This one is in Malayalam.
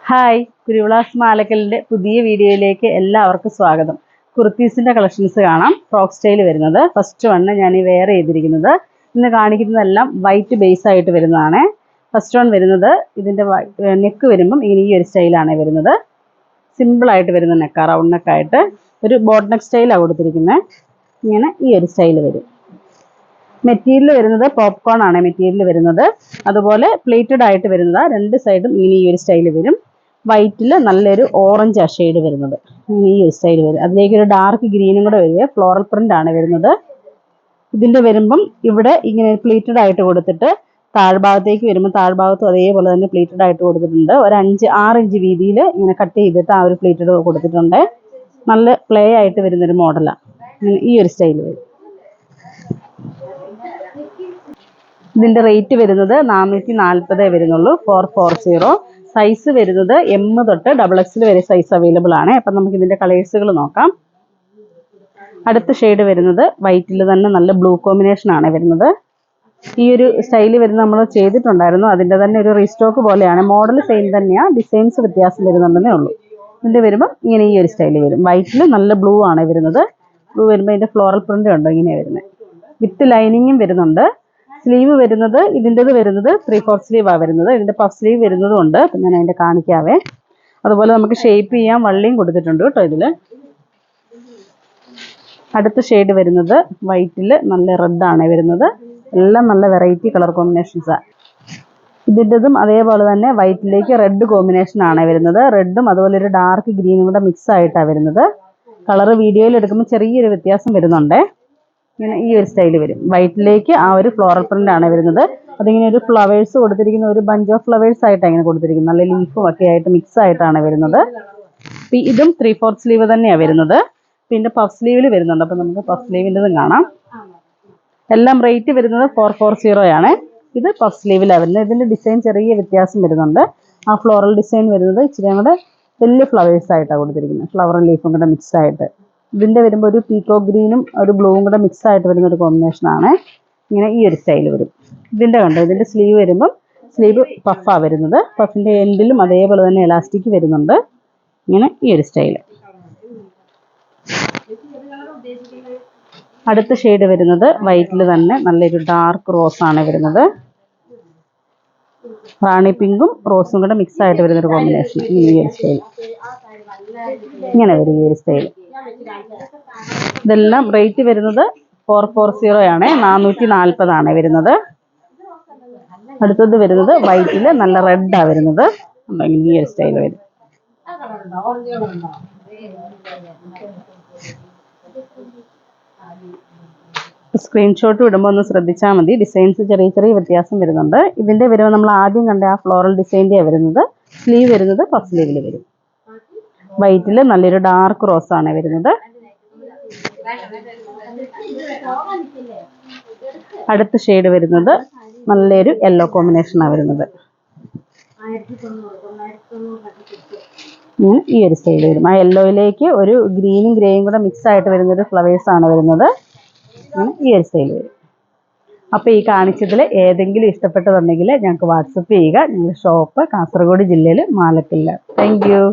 ഹായ്, കുരുവിളാസ് മാലക്കലിൻ്റെ പുതിയ വീഡിയോയിലേക്ക് എല്ലാവർക്കും സ്വാഗതം. കുർത്തീസിൻ്റെ കളക്ഷൻസ് കാണാം. ഫ്രോക്ക് സ്റ്റൈൽ വരുന്നത് ഫസ്റ്റ് വണ്ണ് ഞാൻ ഈ വെയർ ചെയ്തിരിക്കുന്നത്. ഇന്ന് കാണിക്കുന്നതെല്ലാം വൈറ്റ് ബേസ് ആയിട്ട് വരുന്നതാണ്. ഫസ്റ്റ് വൺ വരുന്നത് ഇതിൻ്റെ നെക്ക് വരുമ്പം ഇങ്ങനെ ഈ ഒരു സ്റ്റൈലാണ് വരുന്നത്. സിമ്പിളായിട്ട് വരുന്ന നെക്കാണ്, റൗണ്ട് നെക്കായിട്ട് ഒരു ബോട്ട് നെക്ക് സ്റ്റൈലാണ് കൊടുത്തിരിക്കുന്നത്. ഇങ്ങനെ ഈ ഒരു സ്റ്റൈൽ വരും. മെറ്റീരിയൽ വരുന്നത് പോപ്കോൺ ആണ് മെറ്റീരിയൽ വരുന്നത്. അതുപോലെ പ്ലേറ്റഡ് ആയിട്ട് വരുന്നത് രണ്ട് സൈഡും ഇങ്ങനെ ഈ ഒരു സ്റ്റൈൽ വരും. വൈറ്റിൽ നല്ലൊരു ഓറഞ്ച് ആ ഷെയ്ഡ് വരുന്നത്. ഇങ്ങനെ ഈ ഒരു സ്റ്റൈൽ വരും. അതിലേക്ക് ഒരു ഡാർക്ക് ഗ്രീനും കൂടെ വരിക. ഫ്ലോറൽ പ്രിന്റ് ആണ് വരുന്നത്. ഇതിൻ്റെ വരുമ്പം ഇവിടെ ഇങ്ങനെ പ്ലേറ്റഡ് ആയിട്ട് കൊടുത്തിട്ട് താഴ്ഭാഗത്തേക്ക് വരുമ്പോൾ താഴ്ഭാഗത്തും അതേപോലെ തന്നെ പ്ലേറ്റഡ് ആയിട്ട് കൊടുത്തിട്ടുണ്ട്. ഒരു 6 ഇഞ്ച് വീതിയിൽ ഇങ്ങനെ കട്ട് ചെയ്തിട്ട് ആ ഒരു പ്ലേറ്റഡ് കൊടുത്തിട്ടുണ്ട്. നല്ല പ്ലേ ആയിട്ട് വരുന്നൊരു മോഡലാണ്. ഈ ഒരു സ്റ്റൈൽ വരും. ഇതിൻ്റെ റേറ്റ് വരുന്നത് 440 വരുന്നുള്ളൂ. 440. സൈസ് വരുന്നത് M തൊട്ട് XXL വരെ സൈസ് അവൈലബിൾ ആണ്. അപ്പം നമുക്ക് ഇതിൻ്റെ കളേഴ്സുകൾ നോക്കാം. അടുത്ത ഷെയ്ഡ് വരുന്നത് വൈറ്റിൽ തന്നെ നല്ല ബ്ലൂ കോമ്പിനേഷൻ ആണ് വരുന്നത്. ഈ ഒരു സ്റ്റൈല് വരുന്നത് നമ്മൾ ചെയ്തിട്ടുണ്ടായിരുന്നു. അതിൻ്റെ തന്നെ ഒരു റീസ്റ്റോക്ക് പോലെയാണ്. മോഡൽ സെയിം തന്നെയാണ്, ഡിസൈൻസ് വ്യത്യാസം വരുന്നുണ്ടെന്നേ ഉള്ളൂ. ഇതിൻ്റെ വരുമ്പോൾ ഇങ്ങനെ ഈ ഒരു സ്റ്റൈല് വരും. വൈറ്റിൽ നല്ല ബ്ലൂ ആണ് വരുന്നത്. ബ്ലൂ വരുമ്പോൾ ഇതിൻ്റെ ഫ്ലോറൽ പ്രിന്റ് ഉണ്ടോ ഇങ്ങനെയാണ് വരുന്നത്. വിത്ത് ലൈനിങ്ങും വരുന്നുണ്ട്. സ്ലീവ് വരുന്നത് ഇതിൻ്റെത് വരുന്നത് 3/4 സ്ലീവാണ് വരുന്നത്. ഇതിൻ്റെ പഫ് സ്ലീവ് വരുന്നതും ഉണ്ട്. അപ്പം ഞാൻ അതിൻ്റെ കാണിക്കാവേ. അതുപോലെ നമുക്ക് ഷേപ്പ് ചെയ്യാൻ വള്ളിയും കൊടുത്തിട്ടുണ്ട് കേട്ടോ ഇതിൽ. അടുത്ത ഷെയ്ഡ് വരുന്നത് വൈറ്റിൽ നല്ല റെഡാണ് വരുന്നത്. എല്ലാം നല്ല വെറൈറ്റി കളർ കോമ്പിനേഷൻസാണ്. ഇതിൻ്റെതും അതേപോലെ തന്നെ വൈറ്റിലേക്ക് റെഡ് കോമ്പിനേഷൻ ആണ് വരുന്നത്. റെഡും അതുപോലെ ഒരു ഡാർക്ക് ഗ്രീനും കൂടെ മിക്സ് ആയിട്ടാണ് വരുന്നത്. കളർ വീഡിയോയിൽ എടുക്കുമ്പോൾ ചെറിയൊരു വ്യത്യാസം വരുന്നുണ്ട്. ഇങ്ങനെ ഈ ഒരു സ്റ്റൈൽ വരും. വൈറ്റിലേക്ക് ആ ഒരു ഫ്ലോറൽ പ്രിന്റ് ആണ് വരുന്നത്. അതിങ്ങനെ ഒരു ഫ്ലവേഴ്സ് കൊടുത്തിരിക്കുന്ന ഒരു ബഞ്ച് ഓഫ് ഫ്ലവേഴ്സ് ആയിട്ടാണ് ഇങ്ങനെ കൊടുത്തിരിക്കുന്നത്. നല്ല ലീഫും ഒക്കെ ആയിട്ട് മിക്സ് ആയിട്ടാണ് വരുന്നത്. ഇതും 3/4 സ്ലീവ് തന്നെയാണ് വരുന്നത്. പിന്നെ പഫ് സ്ലീവിൽ വരുന്നുണ്ട്. അപ്പം നമുക്ക് പഫ് സ്ലീവിൻ്റെതും കാണാം. എല്ലാം റേറ്റ് വരുന്നത് 440 ആണ്. ഇത് പഫ് സ്ലീവിലാണ് വരുന്നത്. ഇതിൻ്റെ ഡിസൈൻ ചെറിയ വ്യത്യാസം വരുന്നുണ്ട്. ആ ഫ്ലോറൽ ഡിസൈൻ വരുന്നത് ഇച്ചിരി കൂടെ വലിയ ഫ്ലവേഴ്സ് ആയിട്ടാണ് കൊടുത്തിരിക്കുന്നത്. ഫ്ലവറും ലീഫും കൂടെ മിക്സ് ആയിട്ട്. ഇതിൻ്റെ വരുമ്പോൾ ഒരു പീക്കോ ഗ്രീനും ഒരു ബ്ലൂവും കൂടെ മിക്സ് ആയിട്ട് വരുന്നൊരു കോമ്പിനേഷനാണ്. ഇങ്ങനെ ഈ ഒരു സ്റ്റൈൽ വരും. ഇതിൻ്റെ കണ്ടോ, ഇതിൻ്റെ സ്ലീവ് വരുമ്പം സ്ലീവ് പഫാണ് വരുന്നത്. പഫിൻ്റെ എൻഡിലും അതേപോലെ തന്നെ എലാസ്റ്റിക് വരുന്നുണ്ട്. ഇങ്ങനെ ഈ ഒരു സ്റ്റൈൽ. അടുത്ത ഷെയ്ഡ് വരുന്നത് വൈറ്റിൽ തന്നെ നല്ലൊരു ഡാർക്ക് റോസ് ആണ് വരുന്നത്. റാണി പിങ്കും റോസും കൂടെ മിക്സ് ആയിട്ട് വരുന്നൊരു കോമ്പിനേഷൻ. ഈ ഒരു സ്റ്റൈൽ ഇങ്ങനെ വരും. ഈ ഒരു സ്റ്റൈൽ ഇതെല്ലാം റേറ്റ് വരുന്നത് 440 ആണ്. 440 ആണ് വരുന്നത്. അടുത്തത് വരുന്നത് വൈറ്റിൽ നല്ല റെഡാണ് വരുന്നത്. ഈ ഒരു സ്റ്റൈൽ വരും. സ്ക്രീൻഷോട്ട് വിടുമ്പോൾ ഒന്ന് ശ്രദ്ധിച്ചാൽ മതി. ഡിസൈൻസ് ചെറിയ ചെറിയ വ്യത്യാസം വരുന്നുണ്ട്. ഇതിൻ്റെ വരുമ്പോൾ നമ്മൾ ആദ്യം കണ്ട ആ ഫ്ലോറൽ ഡിസൈൻ്റെയാണ് വരുന്നത്. സ്ലീവ് വരുന്നത് പഫ് സ്ലീവിൽ വരും. വൈറ്റിൽ നല്ലൊരു ഡാർക്ക് റോസ് ആണ് വരുന്നത്. അടുത്ത ഷെയ്ഡ് വരുന്നത് നല്ലൊരു യെല്ലോ കോമ്പിനേഷനാണ് വരുന്നത്. ഈ ഒരു സ്റ്റൈൽ വരും. ആ യെല്ലോയിലേക്ക് ഒരു ഗ്രീനും ഗ്രേയും കൂടെ മിക്സ് ആയിട്ട് വരുന്നൊരു ഫ്ലവേഴ്സ് ആണ് വരുന്നത്. ഈ ഒരു സ്റ്റൈൽ വരും. അപ്പോൾ ഈ കാണിച്ചതിൽ ഏതെങ്കിലും ഇഷ്ടപ്പെട്ടതുണ്ടെങ്കിൽ ഞങ്ങൾക്ക് വാട്സപ്പ് ചെയ്യുക. ഞങ്ങളുടെ ഷോപ്പ് കാസർഗോഡ് ജില്ലയിൽ മാലക്കലിലാണ്. Thank you.